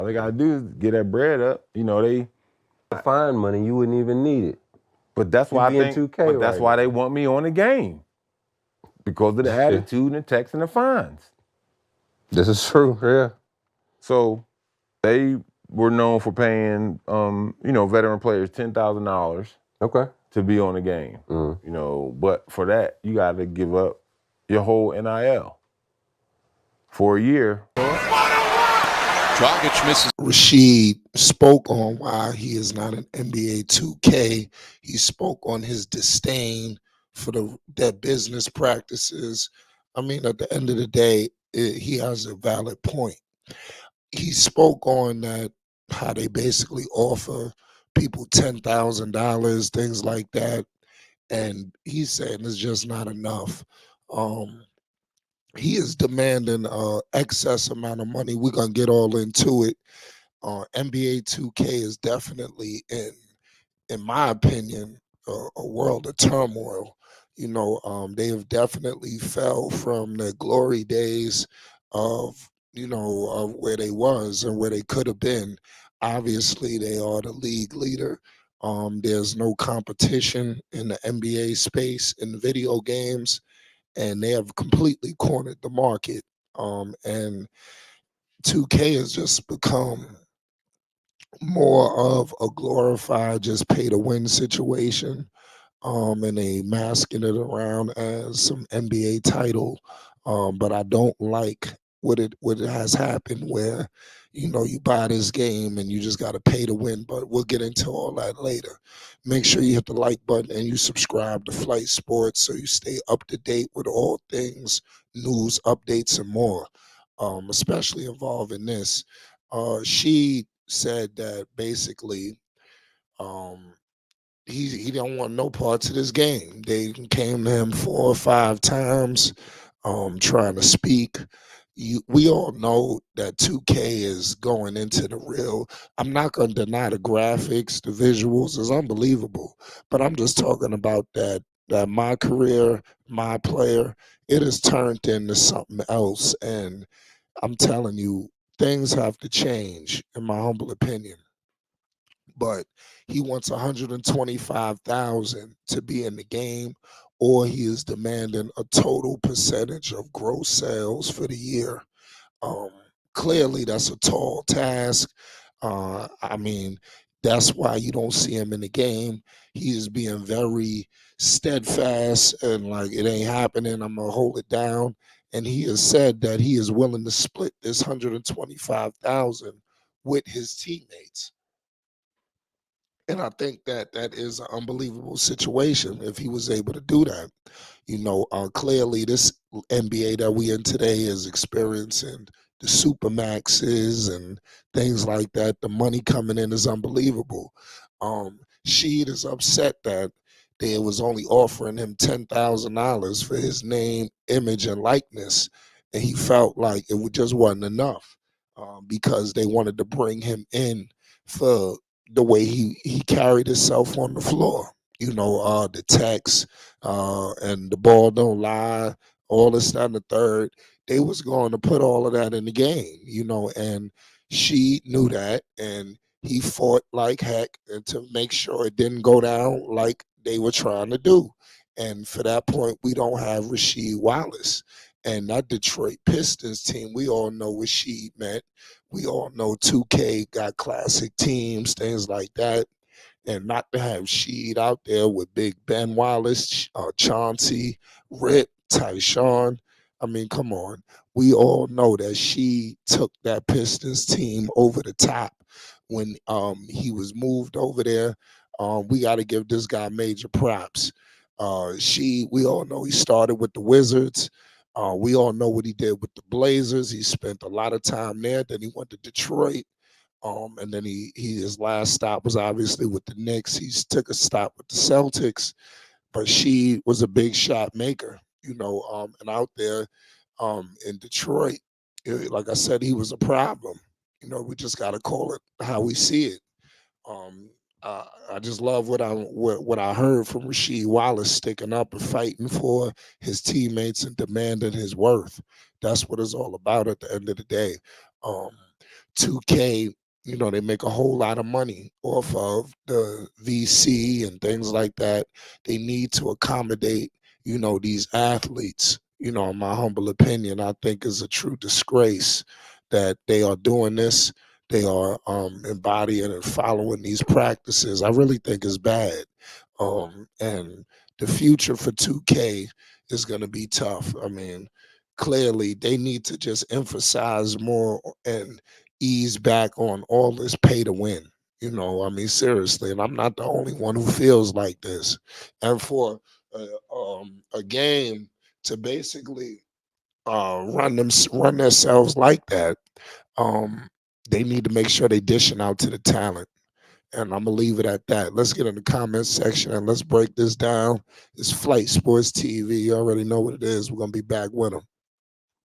All they gotta do is get that bread up. They. Fine money, you wouldn't even need it. But that's why I think. 2K But that's right why now. they want me on the game because of the attitude and the tax and the fines. This is true. Yeah. So they were known for paying, veteran players $10,000 Okay. to be on the game. But for that you got to give up your whole NIL for a year. Dragic misses. Rasheed spoke on why he is not an NBA 2K. He spoke on his disdain for their business practices. I mean, at the end of the day, he has a valid point. He spoke on that how they basically offer people $10,000, things like that, and he's saying it's just not enough. Um, he is demanding excess amount of money. We're gonna get all into it. NBA 2K is definitely in my opinion, a world of turmoil. They have definitely fell from the glory days of of where they was and where they could have been. Obviously, they are the league leader. There's no competition in the NBA space in video games, and they have completely cornered the market. And 2K has just become more of a glorified just pay to win situation, and they masking it around as some NBA title. But I don't like what has happened where you buy this game and you just got to pay to win. But we'll get into all that later. Make sure you hit the like button and you subscribe to Flight Sports so you stay up to date with all things news, updates, and more. Especially involving this. She said that basically um, he don't want no parts of this game. They came to him 4 or 5 times trying to speak. We all know that 2K is going into the real. I'm not going to deny the graphics, the visuals is unbelievable, but I'm just talking about that my career, my player, it has turned into something else, and I'm telling you, things have to change, in my humble opinion. But he wants 125,000 to be in the game, or he is demanding a total percentage of gross sales for the year. Um, Clearly, that's a tall task. I mean, that's why you don't see him in the game. He is being very steadfast and like it ain't happening. I'm gonna hold it down. And he has said that he is willing to split this 125,000 with his teammates. And I think that that is an unbelievable situation if he was able to do that. Clearly this NBA that we in today is experiencing the super maxes and things like that. The money coming in is unbelievable. Sheed is upset that they was only offering him $10,000 for his name, image, and likeness, and he felt like just wasn't enough because they wanted to bring him in for the way he carried himself on the floor. The text and the ball don't lie, all this, that, and the third. They was going to put all of that in the game, and she knew that, and he fought like heck and to make sure it didn't go down like they were trying to do. And for that point, we don't have Rasheed Wallace. And that Detroit Pistons team, we all know what she meant. We all know 2K got classic teams, things like that. And not to have Sheed out there with Big Ben Wallace, Chauncey, Rip, Tyshawn. I mean, come on. We all know that she took that Pistons team over the top when he was moved over there. We got to give this guy major props. We all know he started with the Wizards. We all know what he did with the Blazers. He spent a lot of time there. Then he went to Detroit. And then his last stop was obviously with the Knicks. He's took a stop with the Celtics, but she was a big shot maker, and out there in Detroit, like I said, he was a problem. We just got to call it how we see it. Um, I just love what I heard from Rasheed Wallace sticking up and fighting for his teammates and demanding his worth. That's what it's all about at the end of the day. Um, 2K, you know, they make a whole lot of money off of the VC and things like that. They need to accommodate, you know, these athletes. You know, in my humble opinion, I think is a true disgrace that they are doing this. They are embodying and following these practices. I really think is bad. And the future for 2K is going to be tough. I mean, clearly they need to just emphasize more and ease back on all this pay to win. You know, I mean, seriously, and I'm not the only one who feels like this. And for a game to basically run themselves like that, um, they need to make sure they dishing out to the talent. And I'm gonna leave it at that. Let's get in the comments section and let's break this down. It's Flight Sports TV. You already know what it is. We're gonna be back with them.